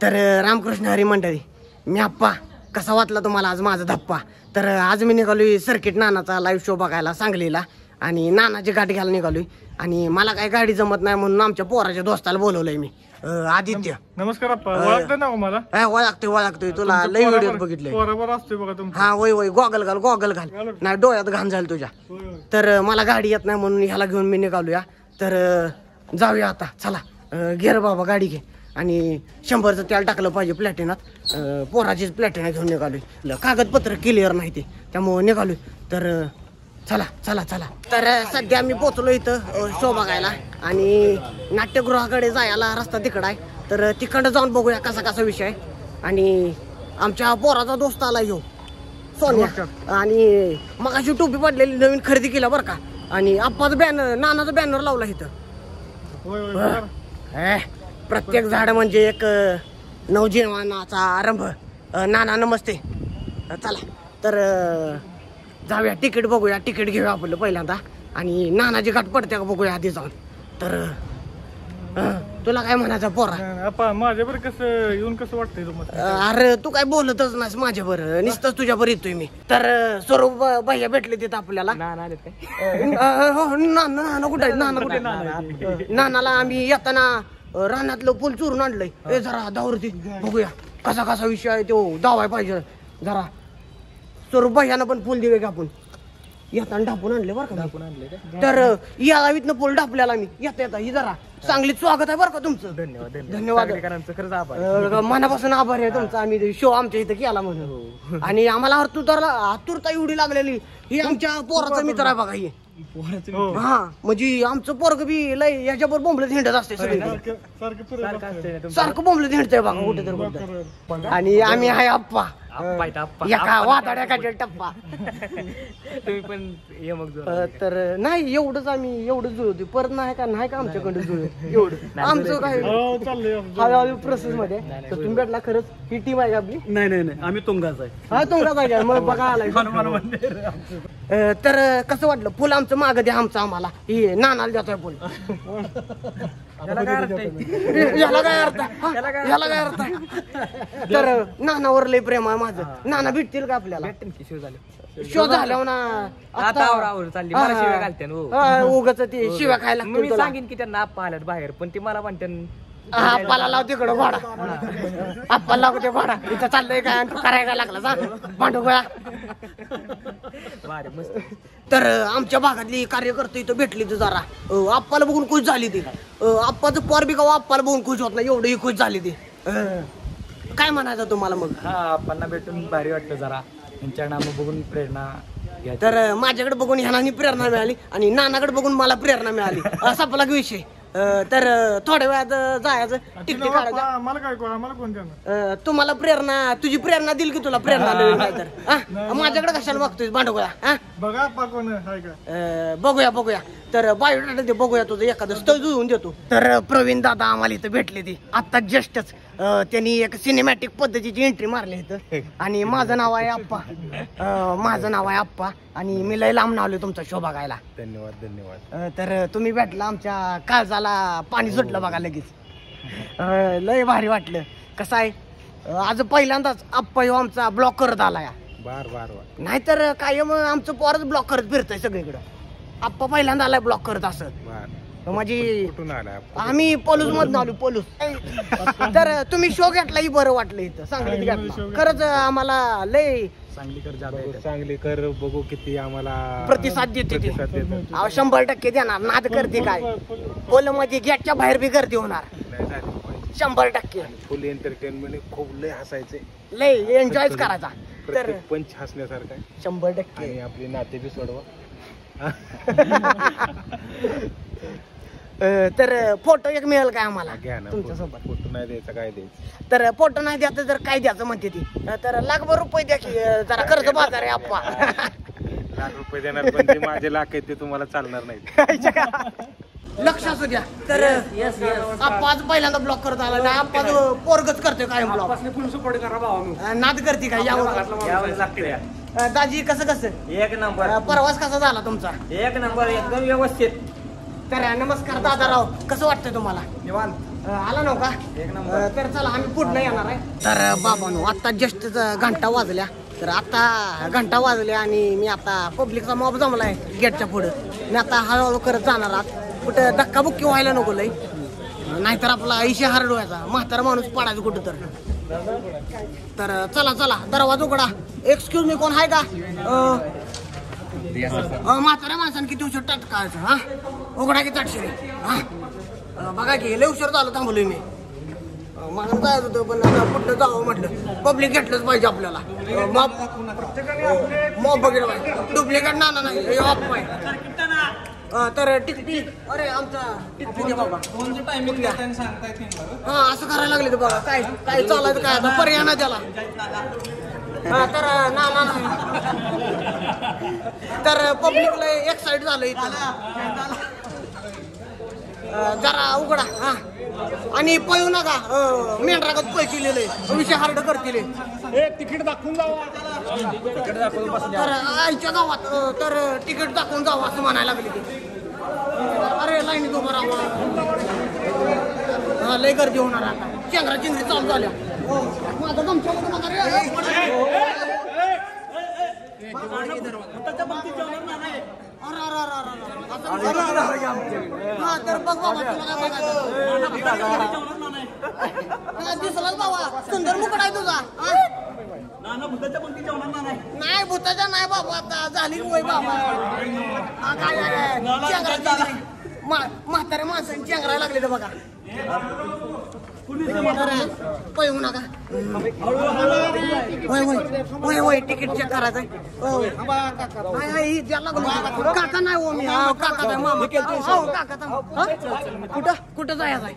तर रामकृष्ण हरी मंडळी, मी आप्पा. कसा वाटला तुम्हाला आज माझा धप्पा? तर आज मी निघालोय सर्किट नानाचा लाईव्ह शो बघायला सांगलीला आणि नानाची गाडी घ्यायला निघालोय. आणि मला काय गाडी जमत नाही म्हणून आमच्या पोराच्या दोस्ताला बोलवलंय मी, आदित्य. नमस्कार आप्पा. ओळखलं ना मला? ओळखतोय तुला लई व्हिडिओ बघितले. हा वय गॉगल घाल नाही डोळ्यात घाण झालं तुझ्या. तर मला गाडी येत नाही म्हणून ह्याला घेऊन मी निघालोया. तर जाऊया आता, चला घे रे बाबा गाडी घे. आणि 100चं तेल टाकलं पाहिजे प्लॅटिनात. पोराचीच प्लॅटिना घेऊन निघालोय, कागदपत्र क्लिअर नाही ते, त्यामुळे निघालोय. तर चला चला चला. तर सध्या मी पोचलो इथं शो बघायला आणि नाट्यगृहाकडे जायला रस्ता तिकडं आहे. तर तिकडं जाऊन बघूया कसा कसा विषय. आणि आमच्या पोराचा दोस्त आला यो सोन्या, आणि मग अशी टोपी पडलेली नवीन खरेदी केला बरं का. आणि आप्पाचं बॅनर, नानाचा बॅनर लावला इथं. प्रत्येक झाड म्हणजे एक नवजीवनाचा आरंभ. नाना नमस्ते. चला तर जाऊया, तिकीट बघूया, तिकीट घेऊया आपलं पहिल्यांदा. आणि नानाची गाठ पडते का बघूया आधी जाऊन. तर तुला काय म्हणायचं पोरा? माझ्यावर कसं येऊन कसं वाटतंय तुम्हाला? अरे तू काय बोलतच नाहीस माझ्यावर, नुसतंच तुझ्यावर येतोय मी. तर स्वरूप भैया भेटले तिथं आपल्याला. नाना कुठे? नानाला आम्ही येताना रानातलं पूल चोरून आणलंय. ए जरा दावरती बघूया कसा कसा विषय आहे तो, दावाय पाहिजे जरा. स्वरूप भैयानं पण पूल दिवे का आपण येताना ढापून आणले बरं का. तर या इथनं पूल ढापल्याला मी येता ही जरा चांगली स्वागत आहे बरं का तुमचं. धन्यवाद. मनापासून आभार आहे तुमचा. आम्ही शो आमच्या इथं केला म्हणून. आणि आम्हाला आतुरता एवढी लागलेली. ही आमच्या पोराचा मित्र आहे बघा. ही हा म्हणजे आमचं पोरग बी लय याच्याबरोबर बोंबलत हिंडत असते सगळी, सारखं बोंबलत हिंडतंय बघा कुठे तर. आणि आम्ही आहे आप्पा, एका वाताड्याचा टप्पा. तुम्ही पण ये मग. तर नाही एवढंच, आम्ही एवढं जुळवतो. परत नाही का आमच्याकडे जुळत एवढं आमचं काय हळूहळू प्रोसेस मध्ये. तर तुम्ही भेटला खरंच. ही टीम आहे आपली? नाही आम्ही तुंगाच आहे. हा तुंगाच आहे मग बघा आलाय. तर कसं वाटलं फुल आमचं मागं द्या आमचं आम्हाला. ही नानाला द्यायचं फुल. याला काय अर्थ? तर नानावर लय प्रेम आहे माझं. नाना भेटतील का आपल्याला? शो झाल्यावर ना उगाच ते शिव्या खायला मी सांगेन की त्यांना आप्पा आल्यात बाहेर, पण ती मला म्हणते आप्पाला लाव तिकडं भाडा. आप्पाला लाव ते भाडा. इथं चाललंय काय करायला लागला जा भांडू गोळा. तर आमच्या भागातली कार्यकर्ते इथं भेटली तर जरा आप्पाला बघून खुश झाली ती. आप्पाचं पोर बी गाव आप्पाला बघून खुश होत नाही, एवढी खुश झाली ती. काय म्हणायचं तुम्हाला मग? हा आप्पांना भेटून भारी वाटतं जरा. त्यांच्या नाम बघून प्रेरणा. तर माझ्याकडे बघून ह्याला प्रेरणा मिळाली आणि नानाकडे बघून मला प्रेरणा मिळाली. असा आपला विषय. तर थोड्या वेळात जायचं, तिकीट काढायचं. मला काय मला कोण देणार? तुम्हाला प्रेरणा, तुझी प्रेरणा दिल की तुला प्रेरणा देईल काय तर. माझ्याकडे कशाला मागतोय भांडगोळा? बघा कोण आहे का? बघूया. तर बायोडाटा ते बघूया, तुझं एखादं स्थळ जुळवून देतो. तर प्रवीण दादा आम्हाला इथं भेटले ती आता जस्टच. त्यांनी एक सिनेमॅटिक पद्धतीची एंट्री मारली इथं. आणि माझं नाव आहे आप्पा. आणि मी लय लांब आलोय तुमचा शो बघायला. धन्यवाद. तर तुम्ही भेटला, आमच्या काळजाला पाणी सुटलं बघा लगेच. लय भारी वाटलं. कसं आहे आज पहिल्यांदाच आप्पा ह्यो आमचा ब्लॉक करत आलाय. नाहीतर कायम आमचं पोरच ब्लॉक करत फिरतय सगळीकडं. आप्पा पहिल्यांदा आलाय ब्लॉक करत असत. म्हणजे आम्ही पोलूस मधून आलो, पोलूस. तर तुम्ही शो घेतलाही बरं वाटलं इथं सांगलीत घेतला. खरंच आम्हाला लय सांगलीकर बघू किती आम्हाला प्रतिसाद देते ते. 100% देणार. नाद करते काय पोल मध्ये गेटच्या बाहेर बी गर्दी होणार 100%. फुल एंटरटेनमेंट. खूप लय हसायचे, लय एन्जॉयच करायचा. तर पंच हसण्यासारखा 100%. आणि आपली नाते बी सोडवा. तर फोटो एक मिळेल काय आम्हाला तुमच्यासोबत? फोटो नाही द्यायचा काय द्यायचं? तर फोटो नाही द्यायचं तर काय द्यायचं म्हणते ती. तर लाखभर रुपये द्या की जरा कर्ज बाजार आहे आप्पा. लाख रुपये देणार पण ते माझे लाख आहेत ते तुम्हाला चालणार नाही. लक्ष असू द्या. तर आप्पा आज पहिल्यांदा ब्लॉक करत आला नाही. आप्पा पोरगच करतोय काय ब्लॉक. फुल सपोर्ट करा भावा. नाद करते काय यावर? दाजी कसं एक नंबर. प्रवास कसा झाला तुमचा? एक नंबर, एकदम व्यवस्थित. तर नमस्कार दादाराव, कसं वाटतंय तुम्हाला? निवांत. आला नव्हता तर चला आम्ही पुढनं येणार आहे. तर बाबांनो आता जस्ट घंटा वाजल्या. तर आता घंटा वाजल्या आणि मी आता पब्लिकचा मॉब जमलाय गेटच्या पुढं. मी आता हळूहळू करत जाणार आहात. कुठं धक्काबुक्की व्हायला नको लय, नाहीतर आपला आयुष्य हार डोळ्याचा म्हातारा माणूस पडायचं कुठं तर चला चला दरवाजा उघडा. एक्सक्यूज मी, कोण आहे का? म्हाताऱ्या माणसाने किती उशीर टाकायचं? हा उघडा की ताटशिरी. हा बघा की लय उशीर झालं थांबलोय मी. मला जायचं होतं पण कुठं जावं म्हटलं. पब्लिक घेतलंच पाहिजे आपल्याला. मॉब बघितलं पाहिजे. डुप्लिकेट नाना नाही ऑफ पाहिजे. तर टिकटी अरे आमचा टिकटी दे बाबा. हा असं करायला लागले तर बघा काय काय चालायचं काय आता पर्याय ना त्याला. तर ना तर पब्लिकला एक्साइट झालं इथं. जरा उघडा. हा आणि पळू नका. मेंढरागत पैसे लिहिले विषय हार्ड करतील. तिकीट दाखवून जावा. तर आईच्या गावात तर तिकीट दाखवून जावं असं म्हणायला लागले ते. अरे लाईनीत उभं राहावं. हा लय गर्दी होणार आता. चेंगरा चिंगरी चालू झाल्या. माझं गमच्या हा तर बघ बाबा तुला काय दिसलाच बाबा. सुंदर मुकड आहे तुझा. नाही भूताच्या नाही बाबा. आता झाली वय बाबा. म्हाताऱ्या माणसांनी चेंगरायला लागले तर बघा. पळू नका. वय वय तिकीट चेक करायचंय. काका नाही हो मी. काका नाही मामा. काका कुठं जायचंय?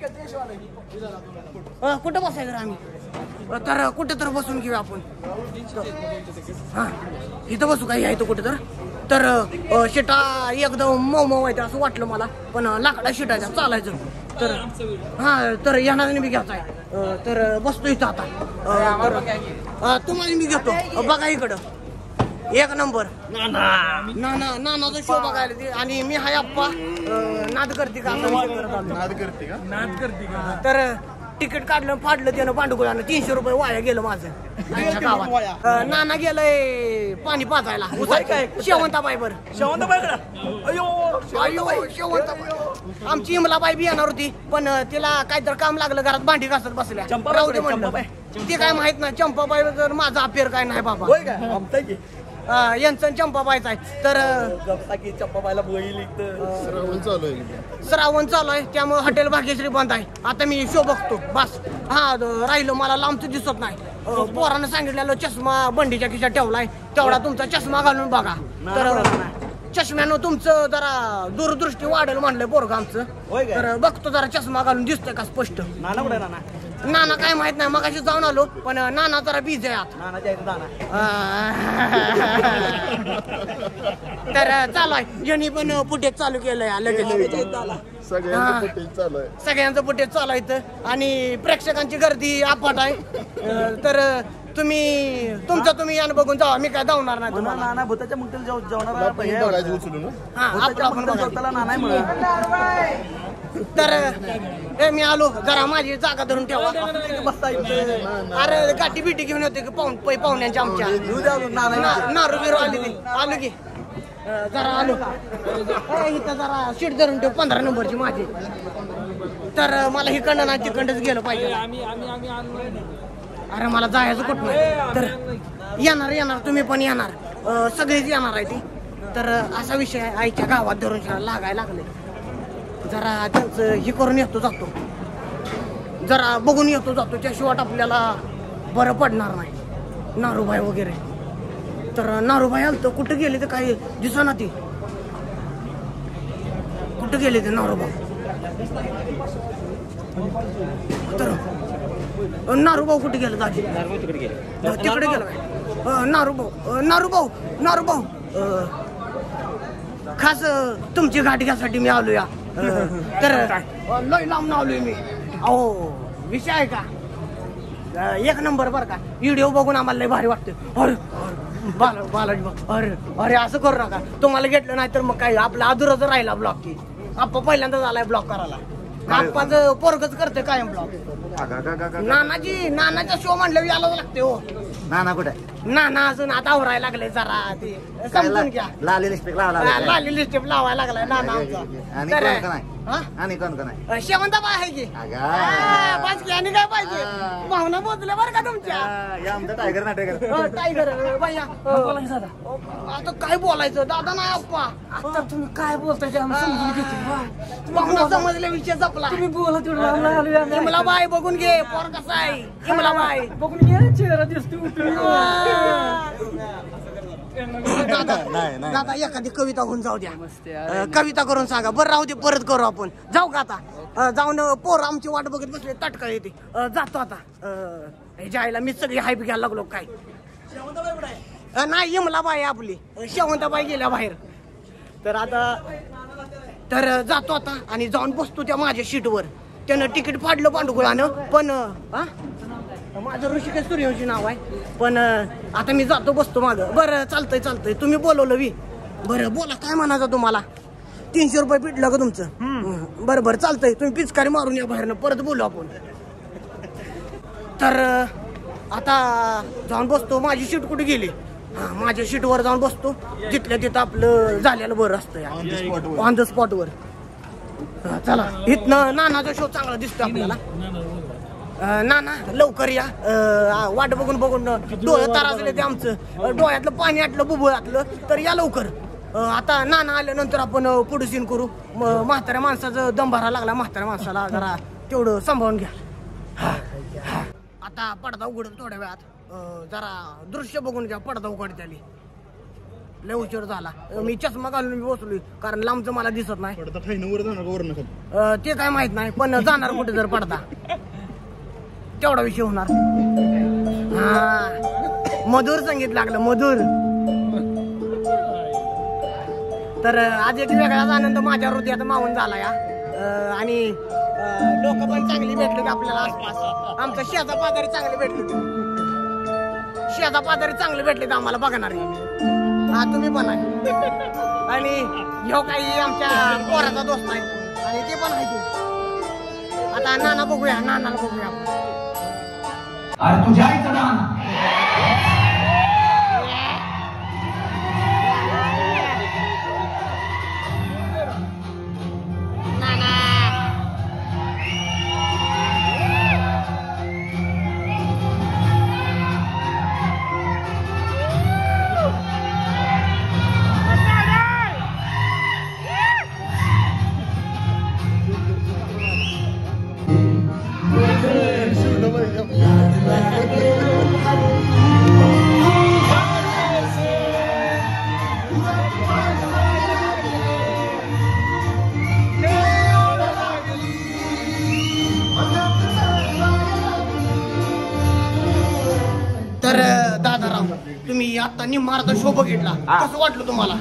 कुठं बसायचं आम्ही? तर कुठं तर बसून घेऊया आपण. हा इथं बसू काय इथं कुठं तर शिटा एकदम मऊ व्हायचं असं वाटलं मला. पण लाकडा शिटायचा चालायचं. तर हा तर येणार मी घ्यायचा आहे. तर बसतो इथं आता. तुम्हाला मी घेतो. बघा इकडं एक नंबर नानाचा शो बघायला. आणि मी हाय आप्पा नाद करते का? नाद करते का? तर तिकीट काढलं फाडलं त्यानं पांडुगुळानं. 300 रुपये वाया गेलं माझं आमच्या गावात. नाना गेलंय पाणी पाजायला. शेवंताबाई बर आमची इमलाबाई बी येणार होती पण तिला काहीतरी काम लागलं घरात भांडी घासत बसल्या. राहू दे म्हणलं. ते काय माहित नाही चंपाबाई जर माझा अफेअर काय नाही बाबा. यांचं चंपाबाईच आहे. तर चंपाबाईला श्रावण चालू आहे त्यामुळे हॉटेल भाग्यश्री बंद आहे. आता मी शो बघतो बस. हा राहिलं मला लांबचं दिसत नाही. पोरानं सांगितलेलं चष्मा बंडीच्या खिशात ठेवलाय तेवढा तुमचा चष्मा घालून बघा. तर चष्म्यानं तुमचं जरा दूरदृष्टी वाढेल म्हणलंय पोरग आमचं. तर बघतो जरा चष्मा घालून दिसतोय का स्पष्ट. नाना काय माहित नाही मगाशी जाऊन आलो पण नाना जरा बिझी आहे आता. तर चालू आहे यांनी पण फुटेज चालू केलंय लगेच. सगळ्यांचं फुटेज चालू आहे आणि प्रेक्षकांची गर्दी अफाट आहे. तर तुम्ही यानं बघून जावा. मी काय धावणार नाही तुम्हाला. नाना भूताच्या मुठीला जेवणार. तर मी आलो जरा माझी जागा धरून ठेवा. अरे गाठी बिटी घेऊन होते पाहुण्यांच्या आमच्या. नारू बिरू आलो की जरा आलो. इथं जरा सीट धरून ठेव 15 नंबरची माझी. तर मला हिकडं नाही तिकडंच गेलं पाहिजे. अरे मला जायचं कुठं नाही. तर येणार तुम्ही पण येणार. सगळेच येणार आहे ती. तर असा विषय आहे. आईच्या गावात धरून लागायला लागले. जरा त्यांचं हे करून येतो जातो. जरा बघून येतो जातो. त्याशिवाय आपल्याला बरं पडणार नाही. नारूबाई वगैरे. तर नारूबाई आलतं कुठं गेले तर काही दिसना ती. कुठं गेले ते नारूबाई? तर नारूभाऊ कुठे गेलं? दाजी तिकडे गेलं काय? नारूभाऊ खास तुमची गाठ घ्यासाठी मी आलो या. तर लय लांब आलोय मी. अहो विषय आहे का एक नंबर बरं का. व्हिडिओ बघून आम्हाला लय भारी वाटतं. अरे बालाजी अरे अरे असं करू नका. तुम्हाला घेतलं नाही तर मग काय आपला अधुराच राहिला ब्लॉक की. आपण पहिल्यांदाच आलाय ब्लॉक करायला. आप्पाचं पोरगच करते कायम ब्लॉग. नानाचा शो म्हणलं यालाच लागते हो. नाना कुठे नाना अजून आता आवरायला लागले जरा ते समजून घ्या. लाली लिपस्टिक लावायला लाली लिपस्टिक लावायला लागलाय नाना आमचा. आणि तर कोण नाही आणि कोण नाही शेवंताबाई आहे की बस की आणि काय पाहिजे भावना बोलल्या बरं का तुमच्या. आमचं टायगर नाटेकर टायगर भैया आता काय बोलायचं दादा नाही आप्पा. आता तुम्ही काय बोलताय भावना समजल्या विषय जपला. तुम्ही बोला तेवढं. इमलाबाई बघून घे पोर कसा आहे. इमलाबाई बघून घे चेहरा दिसतो. दादा एखादी कविता होऊन जाऊ द्या. कविता करून सांगा बरं. राहू दे परत करू आपण. जाऊ का आता. जाऊन पोर आमची वाट बघत बसले ताटका येते. जातो आता. जायला मी सगळी हायप घ्यायला लागलो काय. नाही इमलाबाई आपली शेवंताबाई गेल्या बाहेर. तर जातो आता आणि जाऊन बसतो त्या माझ्या सीटवर. त्यानं तिकीट फाडलं पांडुगुळानं पण माझं ऋषिकेश सूर्यवंशी नाव आहे. पण आता मी जातो बसतो मागं. बरं चालतंय तुम्ही बोलवलं वी. बरं बोला काय म्हणायचं तुम्हाला. 300 रुपये पिटलं का तुमचं. बरं चालतंय तुम्ही पिचकारी मारून या बाहेरनं परत बोलू आपण. तर आता जाऊन बसतो. माझी सीट कुठे गेली. माझ्या सीटवर जाऊन बसतो. जिथल्या तिथं आपलं झालेलं बरं असतं ऑन द स्पॉटवर. चला इथनं नानाचा शो चांगला दिसतो आपल्याला. नाना लवकर या. वाट बघून डोळं ताराजले ते आमचं. डोळ्यातलं पाणी आटलं बुबुळातलं. तर या लवकर. आता नाना आल्यानंतर आपण पुढे सीन करू. म्हाताऱ्या माणसाचं दम भरायला लागला. म्हाताऱ्या माणसाला जरा तेवढं सांभाळून घ्या. आता पडदा उघडत थोड्या वेळात. जरा दृश्य बघून घ्या. पडदा उघडत आली. लय उशीर झाला. मी चष्मा घालून मी बसलोय कारण लांबचं मला दिसत नाही. ते काय माहित नाही पण जाणार कुठे जर पडदा तेवढा विषय होणार. मधुर संगीत लागलं मधुर. तर आज एक वेगळाच आनंद माझ्या हृदयात मावून झाला या. आणि लोक पण चांगली भेटले आपल्याला आसपास. आमचं शेजा पाजारी चांगले भेटले. शेजा पाजारी चांगले भेटले आम्हाला बघणारे. हा तुम्ही पण आहे. आणि ह्यो काही आमच्या पोराचा दोस्त आहे आणि ते पण आहे. आता नानाला बघूया अरे तुझ्या आईचं दान. तर दादाराव तुम्ही आता निम्मार्धा शो बघितला. कसं वाटलं तुम्हाला.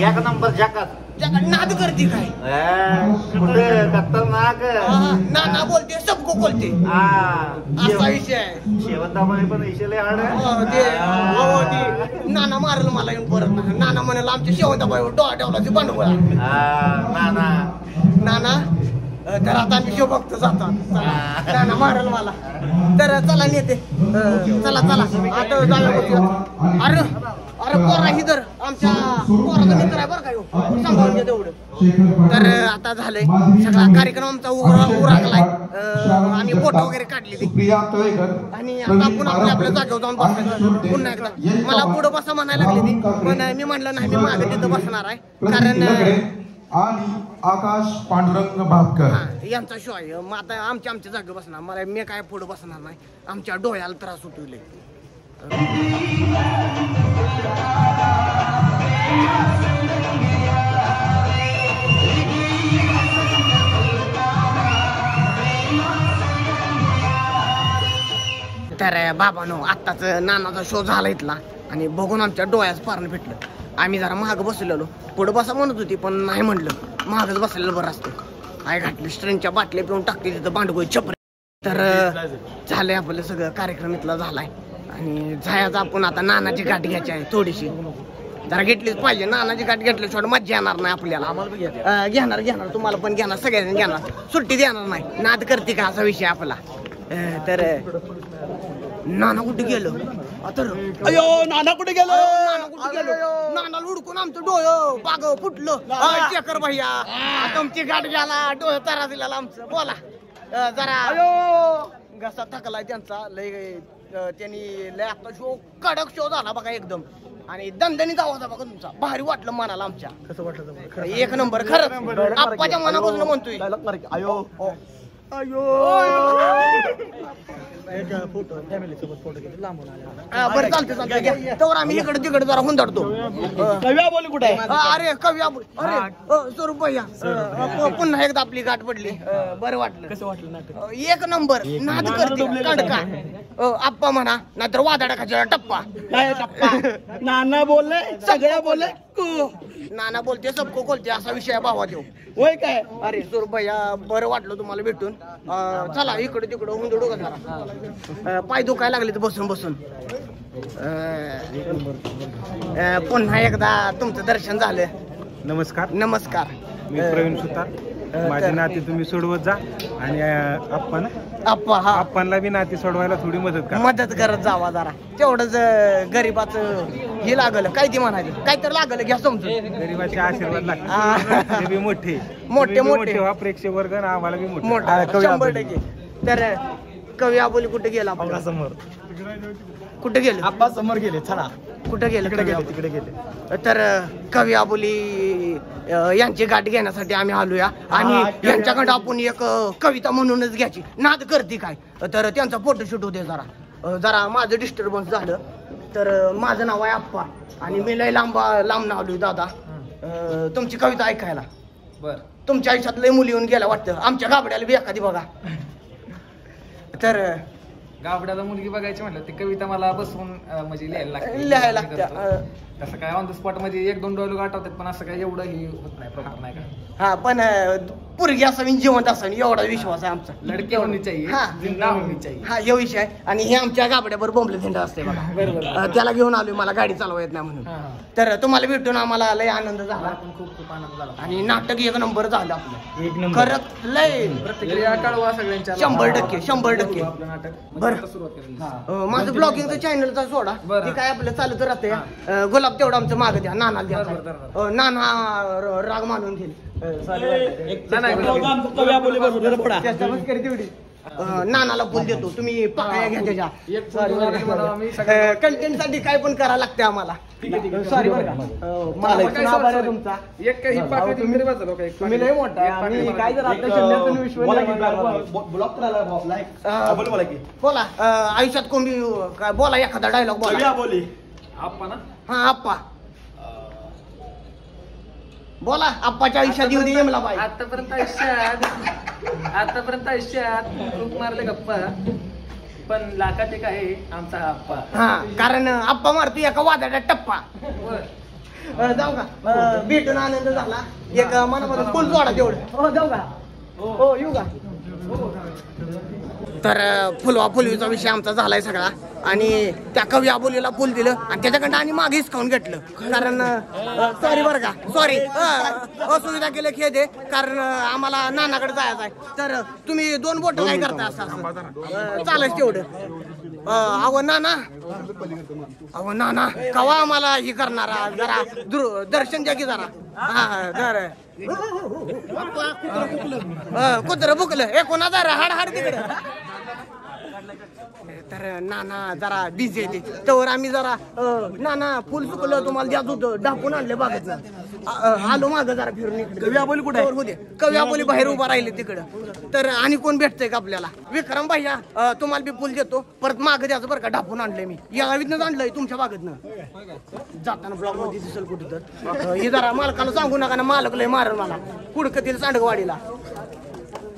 एक नंबर जगात नाद करते काय कुठे खतरनाक. नाना बोलते सबको बोलते असा विषय आहे. शेवंताबाई पण विषय हाड. नाना मारल मला येऊन परत. नाना म्हणाल आमच्या शेवंताबाईवर डोळा ठेवला ते भांडवळा. नाना तर आता आम्ही शो बघतो जातो. नाना मारल मला. तर चला नेते. चला आता जाऊया. अरे पोरा ही तर आमच्या पोराचा मित्र आहे बरं काय सांभाळून घे तेवढं. तर आता झालंय सगळा कार्यक्रम आमचा उरकलाय. आम्ही फोटो वगैरे काढले ते आणि आता आपण आपल्या जागेवर जाऊन बसतो पुन्हा एकदा. मला पुढं बसा म्हणायला लागले ती पण मी म्हणलं नाही मी मागे तिथं बसणार आहे कारण आणि आकाश पांडुरंग भापकर यांचा शो आहे. मग आता आमच्या जागे बसणार. मला मी काय पुढे बसणार नाही. आमच्या डोळ्याला त्रास होतो. तर बाबानो आत्ताच नानाचा शो झाला इथला आणि बघून आमच्या डोळ्याच पारण भेटलं. आम्ही जरा महाग बसलेलो. पुढे बसा म्हणत होती पण नाही म्हणलं. महागच बसलेलं बरं असतं. काय घातलं स्ट्रेनच्या बाटल्या पिऊन टाकते तिथं भांडगोळी चपरे. तर झालंय आपलं सगळं कार्यक्रम इथला झालाय आणि जायचं आपण आता नानाची गाठ घ्यायची आहे थोडीशी. जरा घेतलीच पाहिजे. नानाची गाठ घेतल्याशिवाय मज्जा येणार नाही आपल्याला. घेणार तुम्हाला पण घेणार, सगळ्यांनी घेणार, सुट्टी देणार नाही. नाद करते का असा विषय आपला. तर नाना कुठे गेलो आता? अयो नाना कुठे गेलो? नानाला हुडकून आमचं डोळं बाग फुटलं. चेकर भैया तुमची गाठ घ्याला, डोळं तारा दिला आमचं. बोला जरा. घसा थकलाय त्यांचा लय. त्यांनी लय आता शो कडक शो झाला बघा एकदम. आणि दणदणीत आवाज बघा तुमचा. भारी वाटलं मनाला आमच्या. कसं वाटलं? एक नंबर खरंच. आप्पाच्या मनापासून म्हणतोय. अयो बरं चालते. तर आम्ही इकडे तिकडे जरा हुंदडतो. कव्या बोल कुठे आहे? अरे कव्या अरे स्वरूप भैया पुन्हा एकदा आपली गाठ पडली. बरं वाटलं. कसं वाटलं नाटक? एक नंबर. नाद करते कडका. आप्पा म्हणा नाहीतर वादाडा खायचा टप्पा. काय टप्पा? नाना बोलले, सगळ्या बोलले. नाना बोलते सबको बोलते असा विषय भावा देऊ. होय काय? अरे स्वरूप भैया बरं वाटलं तुम्हाला भेटून. चला इकडे तिकडं हुंदडू का जरा. पाय दुखायला लागले तर बसून बसून. पुन्हा एकदा तुमचं दर्शन झालं. नमस्कार, नमस्कार. मी प्रवीण सुतार. माझी नाती तुम्ही सोडवत जा आणि आपण आप्पा हा आपणला बी नाती सोडवायला थोडी मदत करा. मदत करत जावा जरा. तेवढंच गरीबाचं हे लागलं काय ते म्हणायचं. काय तर लागलं घ्या समजून. गरिबाचे आशीर्वाद लागतात. ते बी मोठे मोठे मोठे व्हा प्रेक्षक वर्ग आणि आम्हाला बी मोठे. मोठा 100%. तर कवी आबोली कुठे गेला आपला? समोर कुठे गेलो? आप्पा समोर गेले. चला कुठे गेलं? तिकडे गेले. तर कवी आबोली यांची गाठ घेण्यासाठी आम्ही आलोया. आणि यांच्याकडे आपण एक कविता म्हणूनच घ्यायची. नाद करते काय. तर त्यांचा फोटोशूट होते जरा माझं डिस्टर्बन्स झालं. तर माझं नाव आहे आप्पा आणि मी लय लांब आलोय दादा तुमची कविता ऐकायला. बर. तुमच्या आयुष्यात लय मुली येऊन गेला वाटतं. आमच्या गाबड्याला बी एखादी बघा. तर गावड्याला मुलगी बघायची म्हटलं ती कविता मला बसवून म्हणजे लिहायला लागतं. तसं काय ऑन द स्पॉट म्हणजे 1-2 डायलॉग आठवतात पण असं काय एवढं ही होत नाही, प्रॉपर नाही का. हा पण पोरगी असावी जिवंत असावी एवढा विश्वास आहे आमचा. लडकी होणी चाहिए, हा. जिंदा होणी चाहिए. हा हे विषय आहे. आणि हे आमच्या गाबड्यावर बोंबले झेंडा असते बघा. बरोबर. त्याला घेऊन आलोय. मला गाडी चालवा येत नाही म्हणून. तर तुम्हाला भेटून आम्हाला लय आनंद झाला. खूप आनंद झाला. आणि नाटक एक नंबर झालं आपलं. खरंच लय प्रतिक्रिया कळवा सगळ्यांच्या. 100%. आपलं नाटक बरं. सुरुवात केली. माझं ब्लॉगिंगचं चॅनलचा सोडा. बरं. ते काय आपलं चालत राहते. गुलाब तेवढं आमचं मागं द्या. नानाला द्या. नाना राग मानून घेईल. नानाला फुल देतो. तुम्ही पाकळ्या घ्या त्याच्या. कंटेंट साठी काय पण करावं लागते आम्हाला. सॉरी बरं का. मला इथून आभार आहे तुमचा. एक काही पाकळी तुम्ही वाचलो का? तुम्ही लय मोठा. आणि काय जर आपल्या शल्यतून विश्व बोला. आयुष्यात कोणी काय बोला एखादा डायलॉग बोला. आप्पा ना. हा आप्पा बोला. आप्पाच्या आयुष्यात येऊ दे येमला बाई. आतापर्यंत आयुष्यात खूप मारले गप्पा पण लाखात एक आहे आमचा हा आप्पा. हा कारण आप्पा मारतो एका वादाचा टप्पा. जाऊ का? भेटून आनंद झाला. एक मनापासून फुल जोडा तेवढं. हो जाऊ का? हो येऊ का? तर फुलवीचा विषय आमचा झालाय सगळा. आणि त्या कवी आबोलीला फुल दिलं आणि त्याच्याकडनं आणि मागे हिसकावून घेतलं. कारण सॉरी बरं का. सॉरी असुविधा केलं खेळ आहे. कारण आम्हाला नानाकडे जायचं आहे. तर तुम्ही 2 बोट काय करता असं चालच तेवढं. अहो नाना कवा आम्हाला हे करणारा जरा दर्शन द्या की जरा. हा जर कुत्र बुकलं कोणा जरा हाड तिकडं. तर नाना जरा बिझी येते. तर आम्ही जरा नाना फुल चुकलं तुम्हाला द्याच होतं. डाकून आणले बागेत. आलो मागं जरा फिरून इकडे. कवी आबोली कुठे होते? कवी आबोली बाहेर उभा राहिले तिकडं. तर आणि कोण भेटतंय का आपल्याला? विक्रम भैया तुम्हाला बी फुल देतो. परत मागं द्यायचं बरं का. ढापून आणलंय मी. या गावीतनं आणलंय तुमच्या बागेतनं. जाताना ब्लॉग मध्ये दिसेल कुठं तर. हे जरा मालकाला सांगू नका ना. मालक लय मारल मला. कुडकतील सांडगवाडीला.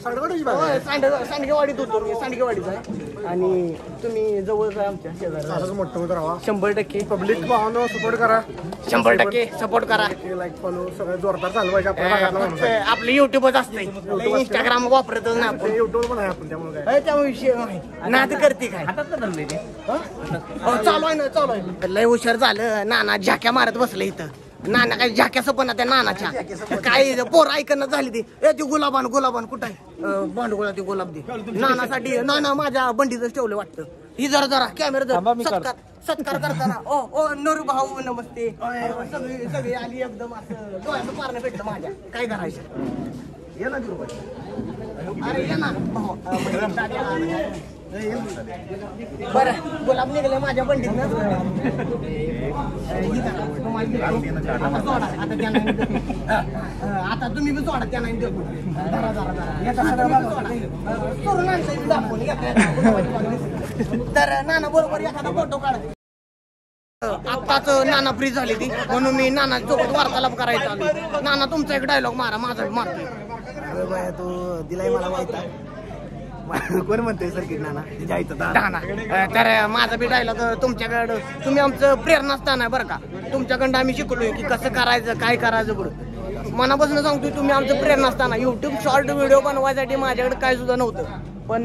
सांडगेवाडीत होतो मी. सांडगेवाडीचा आहे. आणि तुम्ही जवळच आहे आमच्या शेजारी. मोठं होत राहा. 100% पब्लिक भावानं सपोर्ट करा. 100% सपोर्ट करा. लाईक फॉलो सगळं जोरदार चालवायचं आपल्या. आपलं युट्यूबच असते, इंस्टाग्राम वापरतच ना आपण. युट्यूब पण आहे आपण त्यामुळे काय त्यामुळे विषय नाही. नाद करते काय चालू आहे ना, चालू आहे. लय हुशार झालं. नाना झाक्या मारत बसलं इथं. नाना काय झाक्याचं पण त्या नानाच्या काय पोर ऐकणं झाली ती. ए ती गुलाबान कुठं आहे भांडगोळा ती गुलाब दे नानासाठी. नाना माझ्या बंडीतच ठेवलं वाटतं. ही जरा जरा कॅमेरा सत्कार करताना ओ नरू भाऊ नमस्ते. सगळी आली एकदम असं डोळ्याचं पारणं भेटलं माझ्या. काय करायचं ये ना अरे ये ना बरं गुलाब निघले माझ्या बंडीत. आता तुम्ही बी सोडा त्या नाही तर नाना बरोबर एखादा फोटो काढ. आत्ताच नाना फ्री झाली ती म्हणून मी नाना सोबत वार्तालाप करायचा आलो. नाना तुमचा एक डायलॉग मारा, माझा मारतो. बाया तू दिलाय मला माहित आहे. कोण म्हणतोय सर्किट नाना नाना तर माझा बी डायलॉग तुमच्याकडं. तुम्ही आमचं प्रेरणास्थान आहे बरं का. तुमच्याकडं आम्ही शिकलोय की कसं करायचं काय करायचं पुढं. मनापासून सांगतोय तुम्ही आमचं प्रेरणास्थान आहे. युट्यूब शॉर्ट व्हिडिओ बनवायसाठी माझ्याकडे काय सुद्धा नव्हतं, पण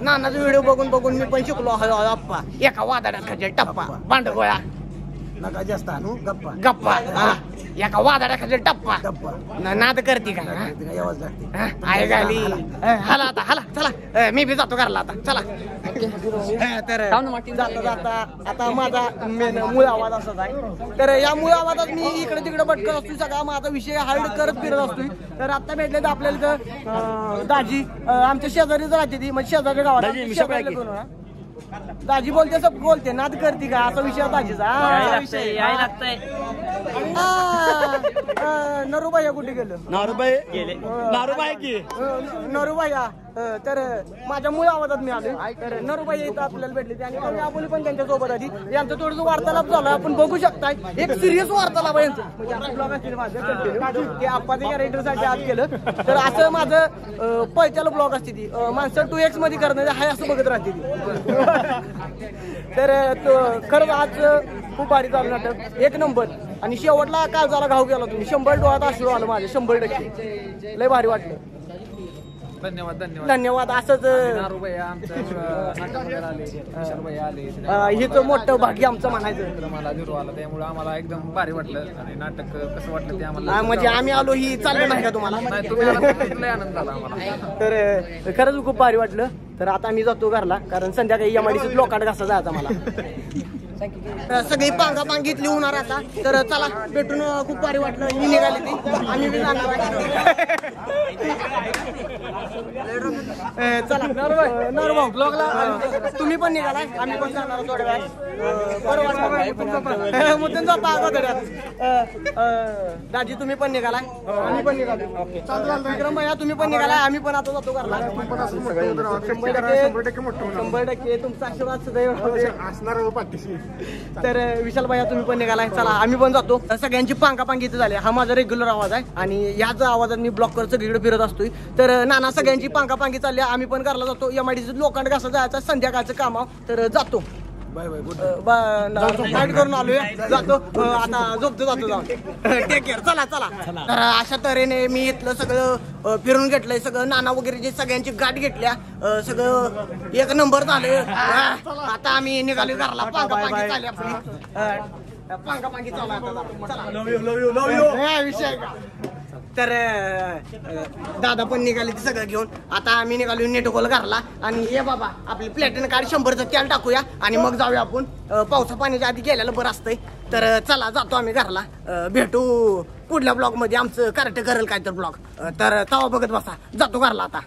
नानाचा व्हिडिओ बघून मी पण शिकलो. अप्पा एका वादाड्यात खायचे टप्पा भांडगोळा नका जास्त आणू गप्पा गप्पा एका वादाड्या खायचे टप्पा नाद करते काय आवाज लागते. आहे गाली हाला आता हाला चला. मी बी जातो घरला आता चला. तर जाता जाता आता माझा मूळ आवाज असाच आहे. तर या मूळ आवाजात मी इकडे तिकडे भटकत असतो. सगळा माझा विषय हार्ड करत फिरत असतोय. तर आता भेटले तर आपल्याला इथं दाजी आमच्या शेजारीच राहते ती, म्हणजे शेजारी गावात दाजी बोलते सब बोलते नाद करते का असा विषय दाजीचा. नरूबाई कुठे गेलं? नरूबाई तर माझ्या मूळ आवाजात मी आलो. तर नरूबाई इथं आपल्याला भेटली आणि आपण पण त्यांच्या सोबत आधी यांचं थोडंसं वार्तालाप झाला. आपण बघू शकताय एक सिरियस वार्तालाप आहे यांचं. म्हणजे आप्पाच्या कॅरेक्टरसाठी आज केलं. तर असं माझं पहिल्याला ब्लॉग असते ती माणसं 2x मध्ये करणार हाय असं बघत राहते ती. तर खरंच आज खूप भारी झालं नाटक, एक नंबर. आणि शेवटला काय झाला घाव गेला तुम्ही. 100 डोळ्यात अश्रू आलं माझे 100%. लय भारी वाटलं. धन्यवाद. असंच हेच मोठं भाग्य आमचं म्हणायचं. मला झिरो आला त्यामुळे आम्हाला एकदम भारी वाटलं. आणि नाटक कसं वाटलं ते आम्हाला म्हणजे आम्ही आलो ही चाललं नाही का तुम्हाला. आनंद झाला आम्हाला. तर खरंच खूप भारी वाटलं. तर आता आम्ही जातो घरला, कारण संध्याकाळी एमआयडीसी लोकांना घासा जायचा मला. सगळी पांगापांग घेतली होणार आता. तर चला भेटून खूप भारी वाटलं. ही निघाली ती आम्ही बी जाणार. चला नरभाऊ ब्लॉगला तुम्ही पण निघालाय, आम्ही पण जाणार थोड्या वेळात. बरं वाटलं मुद्दून जाता अगोदर. दाजी तुम्ही पण निघालाय, आम्ही पण निघालो. विक्रम भैया तुम्ही पण निघालाय, आम्ही पण आता जातो घरला. 100% तुमचा आशीर्वाद सदैव असणार पाठीशी. तर विशाल भैया तुम्ही पण निघालाय. चला आम्ही पण जातो. सगळ्यांची पांगापांगी इथं झाली. हा माझा रेग्युलर आवाज आहे आणि याच आवाजात मी ब्लॉक करत सगळीकडे फिरत असतोय. तर नाना सगळ्यांची पांगापांगी चालली. आम्ही पण घरला जातो. एमआयडीसी लोखंड घासा जायचं संध्याकाळचं काम. तर जातो. बाय बाय नाईट करून आलोय. जातो आता झोपतो जाऊन. Take care. चला. तर अशा तऱ्हेने मी इथलं सगळं फिरून घेतलंय. सगळं नाना वगैरे जे सगळ्यांची गाठ घेतल्या. सगळं एक नंबर झालं. आता आम्ही निघालो घरला. पांगापांगी चालली आपली. पांगापांगी चालू आता. लव यू विषय का. तर दादा पण निघाले ते सगळं घेऊन. आता आम्ही निघालो नेटकोल घरला. आणि हे बाबा आपली प्लॅटिन कार्ड 100चं तेल टाकूया आणि मग जाऊया आपण. पावसा पाण्याच्या आधी गेलेलं बरं असतंय. तर चला जातो आम्ही घरला. भेटू पुढल्या ब्लॉग मध्ये. आमचं कार्ट करेल काय तर ब्लॉग. तर तवा बघत बसा. जातो घरला आता.